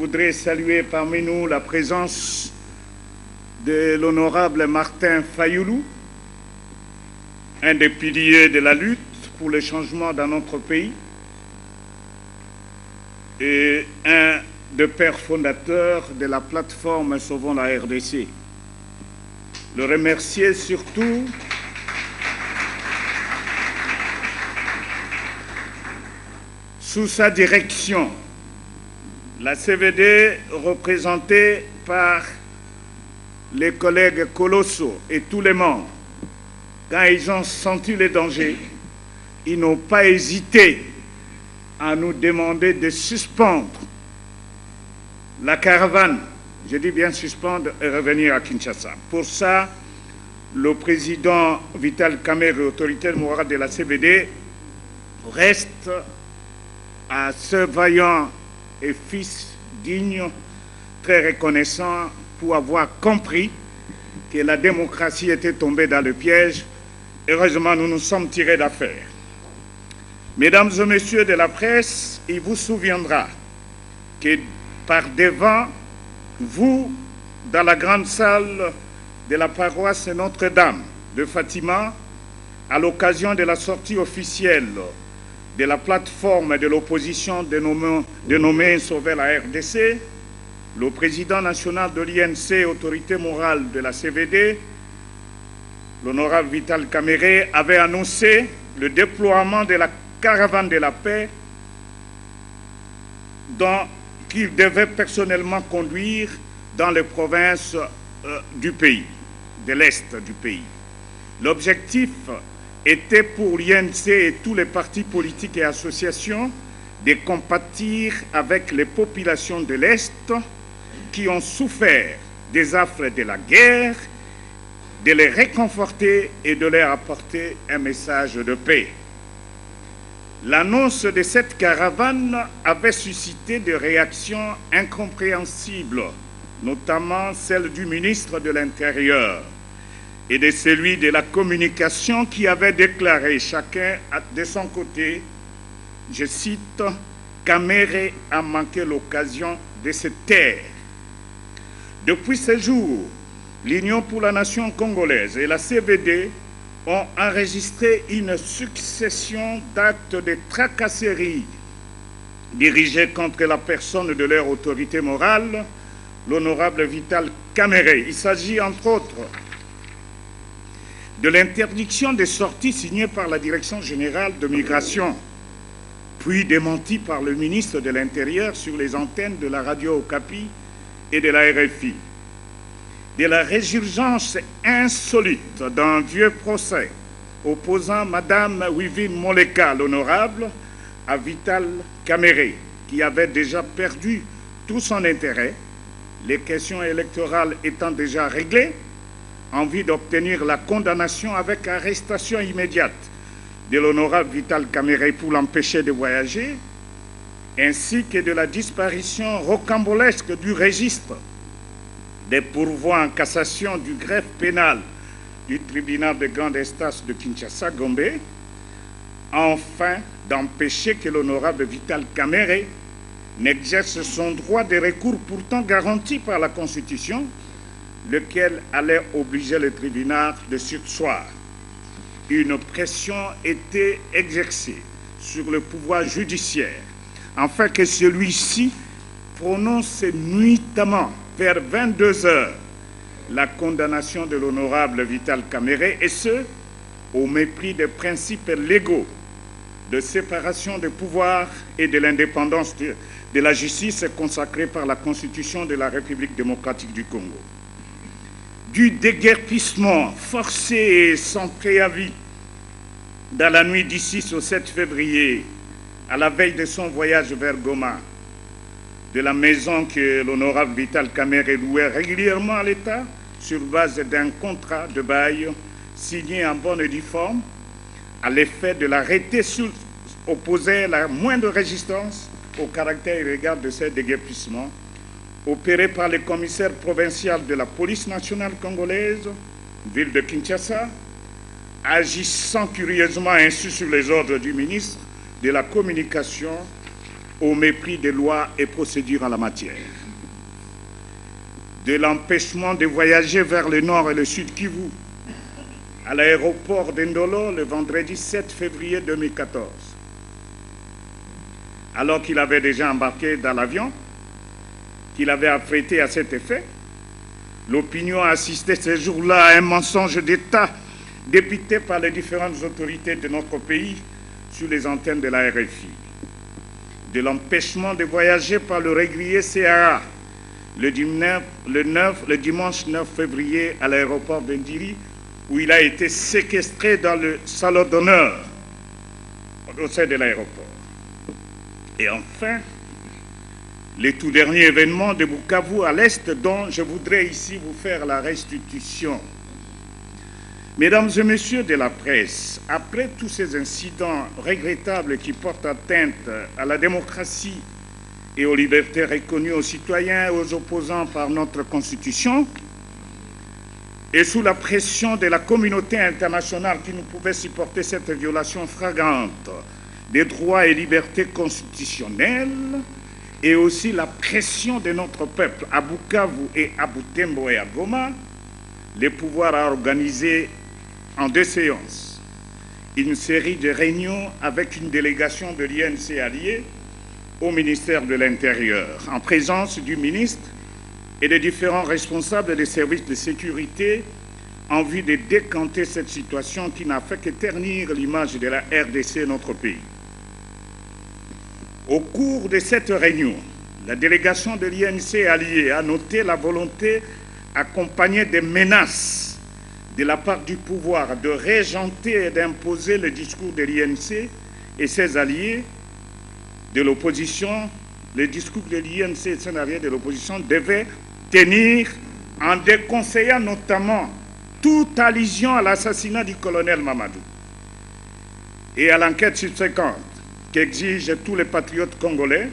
voudrais saluer parmi nous la présence de l'honorable Martin Fayoulou, un des piliers de la lutte pour le changement dans notre pays et un des pères fondateurs de la plateforme Sauvons la RDC. Le remercier surtout sous sa direction, la CVD représentée par les collègues colossaux et tous les membres, quand ils ont senti les dangers, ils n'ont pas hésité à nous demander de suspendre la caravane, je dis bien suspendre et revenir à Kinshasa. Pour ça, le président Vital Kamerhe, autorité morale de la CVD, reste à ce vaillant et fils digne, très reconnaissant pour avoir compris que la démocratie était tombée dans le piège. Heureusement, nous nous sommes tirés d'affaire. Mesdames et messieurs de la presse, il vous souviendra que par devant vous, dans la grande salle de la paroisse Notre-Dame de Fatima, à l'occasion de la sortie officielle de la plateforme de l'opposition dénommée Sauver la RDC, le président national de l'INC, autorité morale de la CVD, l'honorable Vital Kamerhe, avait annoncé le déploiement de la caravane de la paix qu'il devait personnellement conduire dans les provinces du pays, de l'Est du pays. L'objectif était pour l'INC et tous les partis politiques et associations de compatir avec les populations de l'Est qui ont souffert des affres de la guerre, de les réconforter et de leur apporter un message de paix. L'annonce de cette caravane avait suscité des réactions incompréhensibles, notamment celle du ministre de l'Intérieur et de celui de la Communication qui avait déclaré chacun de son côté, je cite, « Kamerhe a manqué l'occasion de se taire ». Depuis ce jour, l'Union pour la nation congolaise et la CVD ont enregistré une succession d'actes de tracasserie dirigés contre la personne de leur autorité morale, l'honorable Vital Kamerhe. Il s'agit entre autres de l'interdiction des sorties signée par la Direction générale de migration, puis démentie par le ministre de l'Intérieur sur les antennes de la radio Okapi et de la RFI, de la résurgence insolite d'un vieux procès opposant Mme Wivine Moleka, l'honorable, à Vital Kamerhe, qui avait déjà perdu tout son intérêt, les questions électorales étant déjà réglées, envie d'obtenir la condamnation avec arrestation immédiate de l'honorable Vital Kamerhe pour l'empêcher de voyager, ainsi que de la disparition rocambolesque du registre des pourvois en cassation du greffe pénal du tribunal de grande instance de Kinshasa, Gombe, enfin d'empêcher que l'honorable Vital Kamerhe n'exerce son droit de recours pourtant garanti par la Constitution, lequel allait obliger le tribunal de surseoir. Une pression était exercée sur le pouvoir judiciaire afin que celui-ci prononce nuitamment vers 22 heures la condamnation de l'honorable Vital Kamerhe, et ce, au mépris des principes légaux de séparation des pouvoirs et de l'indépendance de la justice consacrée par la Constitution de la République démocratique du Congo. Du déguerpissement forcé et sans préavis dans la nuit du 6 au 7 février, à la veille de son voyage vers Goma, de la maison que l'honorable Vital Kamerhe louait régulièrement à l'État sur base d'un contrat de bail signé en bonne et due forme, à l'effet de l'arrêté opposait la moindre résistance au caractère illégal de ces déguerpissements opérés par le commissaire provincial de la police nationale congolaise, ville de Kinshasa, agissant curieusement ainsi sur les ordres du ministre de la Communication au mépris des lois et procédures en la matière. De l'empêchement de voyager vers le nord et le sud Kivu à l'aéroport d'Indolo le vendredi 7 février 2014. Alors qu'il avait déjà embarqué dans l'avion qu'il avait affrété à cet effet, l'opinion a assisté ce jour-là à un mensonge d'État dépité par les différentes autorités de notre pays sur les antennes de la RFI. De l'empêchement de voyager par le régulier CAA le dimanche 9 février à l'aéroport d'Indiri, où il a été séquestré dans le salon d'honneur au sein de l'aéroport. Et enfin, les tout derniers événements de Bukavu à l'Est, dont je voudrais ici vous faire la restitution. Mesdames et messieurs de la presse, après tous ces incidents regrettables qui portent atteinte à la démocratie et aux libertés reconnues aux citoyens et aux opposants par notre Constitution, et sous la pression de la communauté internationale qui ne pouvait supporter cette violation flagrante des droits et libertés constitutionnelles, et aussi la pression de notre peuple à Bukavu et à Butembo et à Goma, les pouvoirs ont organisé en 2 séances une série de réunions avec une délégation de l'INC alliée au ministère de l'Intérieur, en présence du ministre et des différents responsables des services de sécurité, en vue de décanter cette situation qui n'a fait que ternir l'image de la RDC, notre pays. Au cours de cette réunion, la délégation de l'INC alliée a noté la volonté accompagnée des menaces de la part du pouvoir de régenter et d'imposer le discours de l'INC et ses alliés de l'opposition. Le discours de l'INC et ses alliés de l'opposition devaient tenir en déconseillant notamment toute allusion à l'assassinat du colonel Mamadou et à l'enquête subséquente qu'exigent tous les patriotes congolais,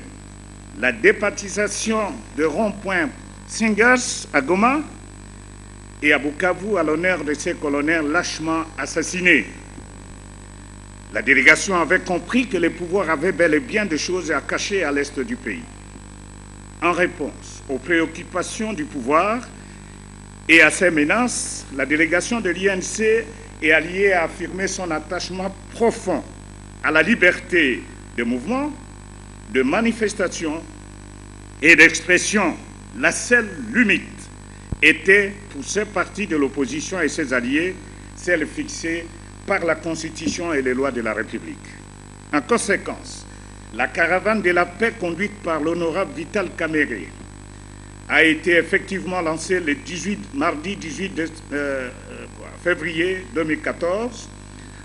la départisation de rond-point Singers à Goma et à Bukavu à l'honneur de ces colonels lâchement assassinés. La délégation avait compris que les pouvoirs avaient bel et bien des choses à cacher à l'est du pays. En réponse aux préoccupations du pouvoir et à ces menaces, la délégation de l'INC est alliée à affirmer son attachement profond à la liberté de mouvement, de manifestation et d'expression. La seule limite était, pour ces partis de l'opposition et ses alliés, celle fixée par la Constitution et les lois de la République. En conséquence, la caravane de la paix conduite par l'honorable Vital Kamerhe a été effectivement lancée le mardi 18 février 2014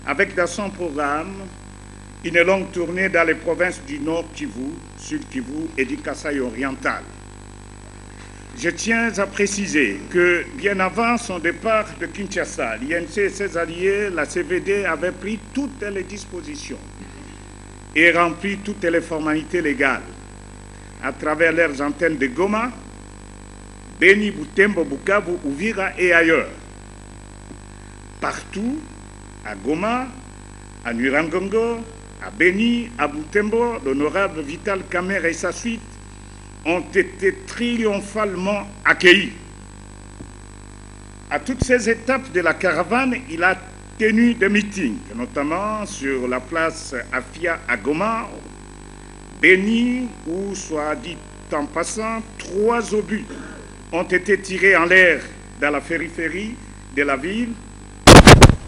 avec dans son programme une longue tournée dans les provinces du Nord Kivu, Sud Kivu et du Kasaï oriental. Je tiens à préciser que bien avant son départ de Kinshasa, l'INC et ses alliés, la CVD, avaient pris toutes les dispositions et rempli toutes les formalités légales à travers leurs antennes de Goma, Beni, Butembo, Bukavu, Uvira et ailleurs. Partout, à Goma, à Nyiragongo, à Beni, à Butembo, l'honorable Vital Kamerhe et sa suite ont été triomphalement accueillis. À toutes ces étapes de la caravane, il a tenu des meetings, notamment sur la place Afia à Goma, Beni, où, soit dit en passant, 3 obus ont été tirés en l'air dans la périphérie de la ville,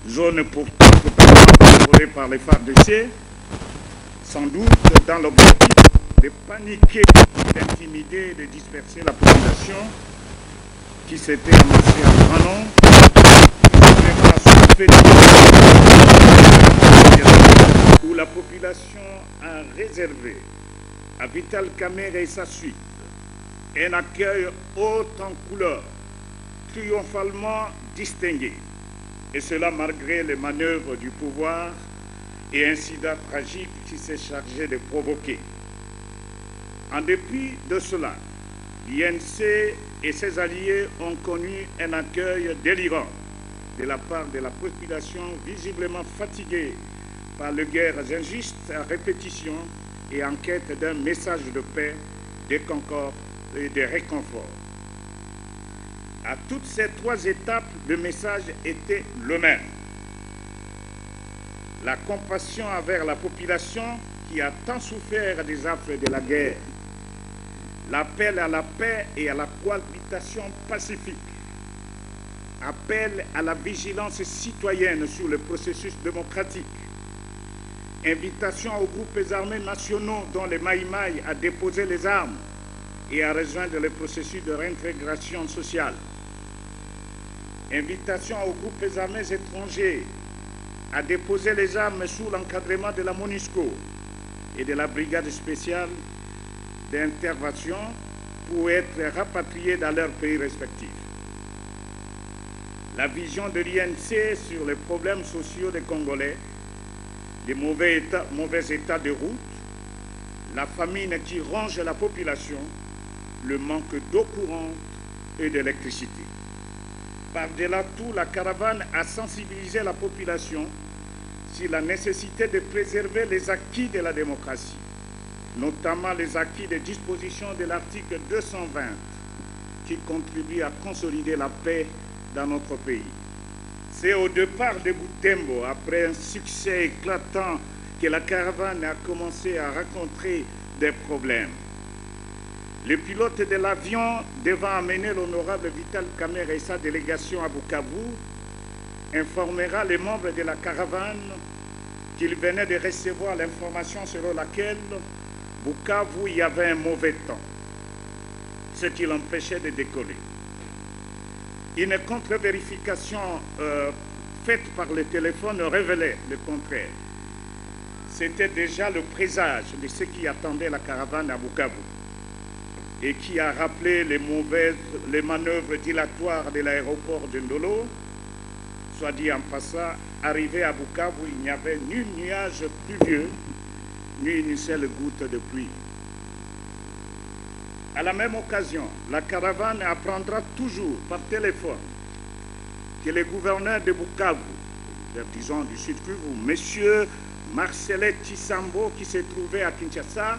zone pourtant totalement contrôlée par les FARDC, sans doute dans l'objectif de paniquer, d'intimider et de disperser la population qui s'était amassée en grand nombre, où la population a réservé à Vital Kamerhe et sa suite un accueil haut en couleur, triomphalement distingué, et cela malgré les manœuvres du pouvoir et incidents tragiques qui s'est chargé de provoquer. En dépit de cela, l'INC et ses alliés ont connu un accueil délirant de la part de la population visiblement fatiguée par les guerres injustes à répétition et en quête d'un message de paix, de concorde et de réconfort. À toutes ces trois étapes, le message était le même. La compassion envers la population qui a tant souffert des affres de la guerre, l'appel à la paix et à la cohabitation pacifique, appel à la vigilance citoyenne sur le processus démocratique, invitation aux groupes armés nationaux dont les Maïmaï à déposer les armes et à rejoindre le processus de réintégration sociale, invitation aux groupes armés étrangers à déposer les armes sous l'encadrement de la MONUSCO et de la brigade spéciale d'intervention pour être rapatriés dans leurs pays respectifs. La vision de l'INC sur les problèmes sociaux des Congolais, les mauvais états de route, la famine qui ronge la population, le manque d'eau courante et d'électricité. Par-delà tout, la caravane a sensibilisé la population sur la nécessité de préserver les acquis de la démocratie, notamment les acquis des dispositions de l'article 220 qui contribuent à consolider la paix dans notre pays. C'est au départ de Butembo, après un succès éclatant, que la caravane a commencé à rencontrer des problèmes. Le pilote de l'avion devant amener l'honorable Vital Kamerhe et sa délégation à Bukavu informera les membres de la caravane qu'il venait de recevoir l'information selon laquelle Bukavu y avait un mauvais temps, ce qui l'empêchait de décoller. Une contre-vérification faite par le téléphone révélait le contraire. C'était déjà le présage de ce qui attendait la caravane à Bukavu et qui a rappelé les manœuvres dilatoires de l'aéroport de Ndolo. Soit dit en passant, arrivé à Bukavu, il n'y avait ni nuage pluvieux, ni une seule goutte de pluie. À la même occasion, la caravane apprendra toujours par téléphone que le gouverneur de Bukavu, disons du Sud Kivu, M. Marcellet Tshisambo, qui se trouvait à Kinshasa,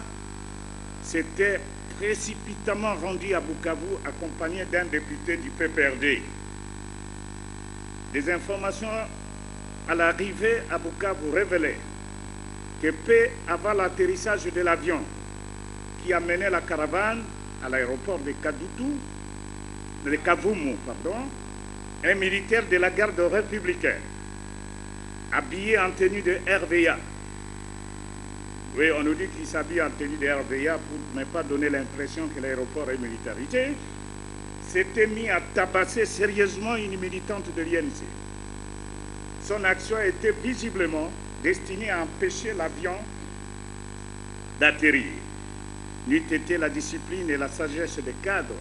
s'était précipitamment rendu à Bukavu accompagné d'un député du PPRD. Des informations à l'arrivée à Bukavu révélaient que peu avant l'atterrissage de l'avion qui amenait la caravane à l'aéroport de Kavumu, un militaire de la garde républicaine, habillé en tenue de RVA. Oui, on nous dit qu'il s'habille en tenue de RVA pour ne pas donner l'impression que l'aéroport est militarisé, s'était mis à tabasser sérieusement une militante de l'INC. Son action était visiblement destinée à empêcher l'avion d'atterrir. N'eût été la discipline et la sagesse des cadres,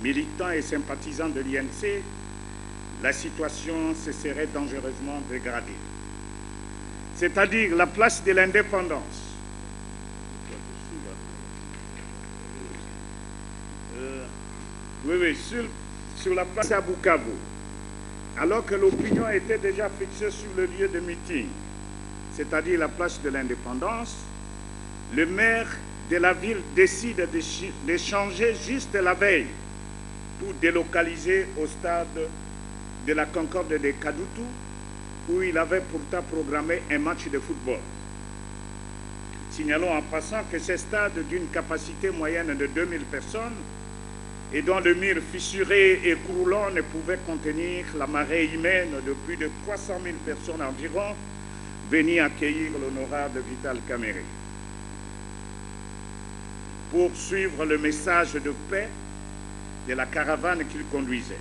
militants et sympathisants de l'INC, la situation se serait dangereusement dégradée. C'est-à-dire la place de l'indépendance. Sur la place à Bukavu, alors que l'opinion était déjà fixée sur le lieu de meeting, c'est-à-dire la place de l'indépendance, le maire de la ville décide de changer juste la veille pour délocaliser au stade de la Concorde de Kadutu, où il avait pourtant programmé un match de football. Signalons en passant que ce stade d'une capacité moyenne de 2000 personnes et dont le mur fissuré et croulant ne pouvait contenir la marée humaine de plus de 300 000 personnes environ, venues accueillir l'honorable Vital Kamerhe. Pour suivre le message de paix de la caravane qu'il conduisait.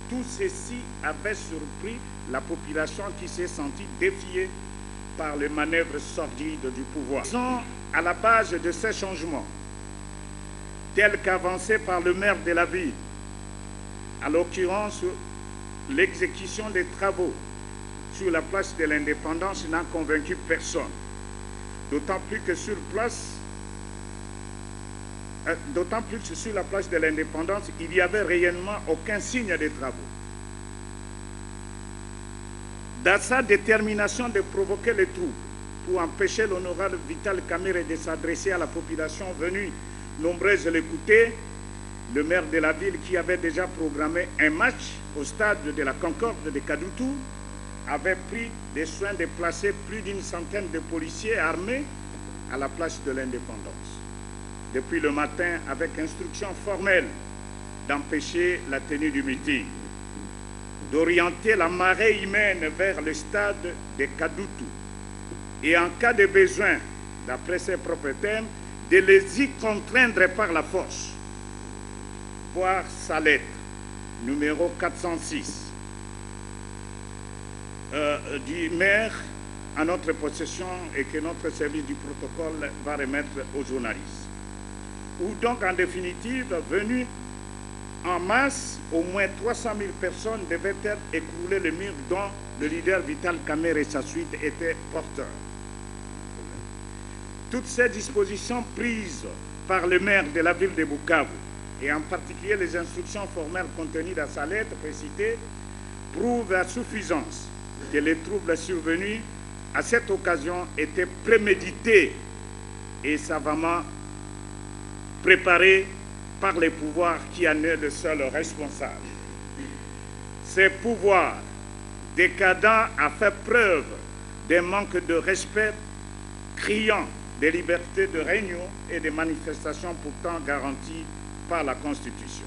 Tout ceci avait surpris la population qui s'est sentie défiée par les manœuvres sordides du pouvoir. Ils sont à la base de ces changements, tels qu'avancés par le maire de la ville, à l'occurrence l'exécution des travaux sur la place de l'indépendance n'a convaincu personne, d'autant plus que sur la place de l'indépendance, il n'y avait réellement aucun signe de travaux. Dans sa détermination de provoquer les troubles, pour empêcher l'honorable Vital Kamerhe de s'adresser à la population venue nombreuse l'écouter, le maire de la ville, qui avait déjà programmé un match au stade de la Concorde de Kadoutou, avait pris des soins de placer plus d'une centaine de policiers armés à la place de l'Indépendance. Depuis le matin, avec instruction formelle d'empêcher la tenue du meeting, d'orienter la marée humaine vers le stade de Kadoutou et en cas de besoin, d'après ses propres termes, de les y contraindre par la force. Voir sa lettre numéro 406 du maire à notre possession et que notre service du protocole va remettre aux journalistes. Ou donc, en définitive, venus en masse, au moins 300 000 personnes devaient être écrouler le mur dont le leader Vital Kamerhe et sa suite étaient porteurs. Toutes ces dispositions prises par le maire de la ville de Bukavu, et en particulier les instructions formelles contenues dans sa lettre précitée, prouvent à suffisance que les troubles survenus à cette occasion étaient prémédités et savamment préparés par les pouvoirs qui en est le seul responsable. Ces pouvoirs décadents a fait preuve d'un manque de respect criant des libertés de réunion et de manifestation pourtant garanties par la Constitution.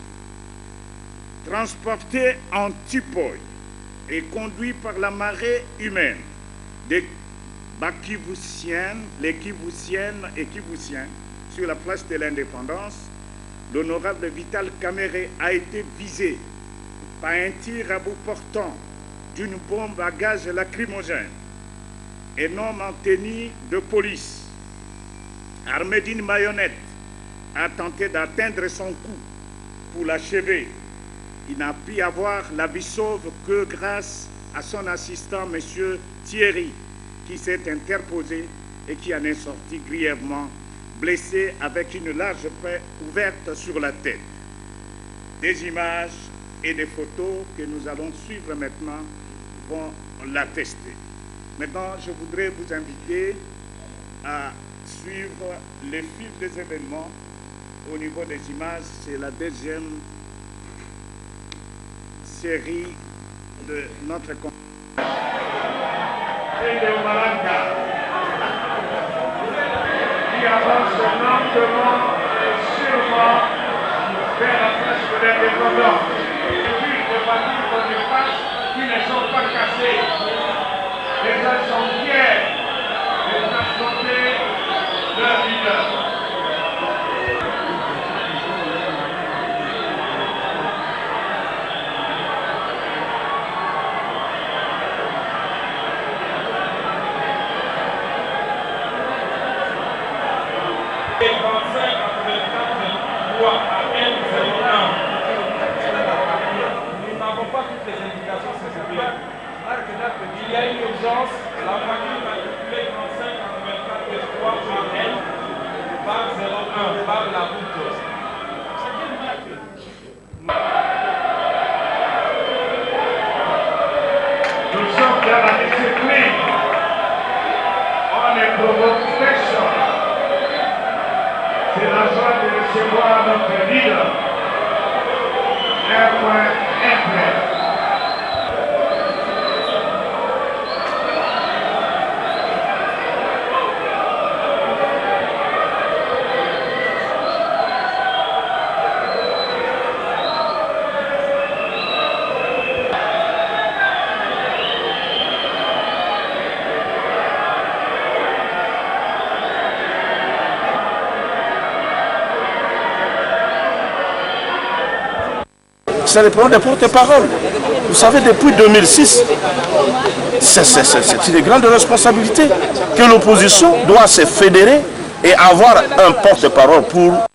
Transportés en Tipoy et conduits par la marée humaine des Bakivoussiennes, les Kivoussiennes et Kivoussiens sur la place de l'Indépendance, l'honorable Vital Kamerhe a été visé par un tir à bout portant d'une bombe à gaz lacrymogène. Un homme en tenue de police, armé d'une marionnette, a tenté d'atteindre son cou pour l'achever. Il n'a pu avoir la vie sauve que grâce à son assistant, M. Thierry, qui s'est interposé et qui en est sorti grièvement blessé avec une large plaie ouverte sur la tête. Des images et des photos que nous allons suivre maintenant vont l'attester. Maintenant, je voudrais vous inviter à suivre le fil des événements au niveau des images. C'est la deuxième série de notre conférence. Qui avance lentement et sûrement vers la place de l'Indépendance. Puis de bâtir des places qui ne sont pas cassées. Les gens sont fiers de transporter leur leader. Nous n'avons pas toutes les indications, s'il vous plaît. Il y a une urgence. La voiture va circuler 35 84 3 par 01 par la route. Nous sommes dans la discipline. On ne provoque personne. C'est la joie de recevoir notre leader. Un point, un point. C'est le problème des porte-parole. Vous savez, depuis 2006, c'est une grande responsabilité que l'opposition doit se fédérer et avoir un porte-parole pour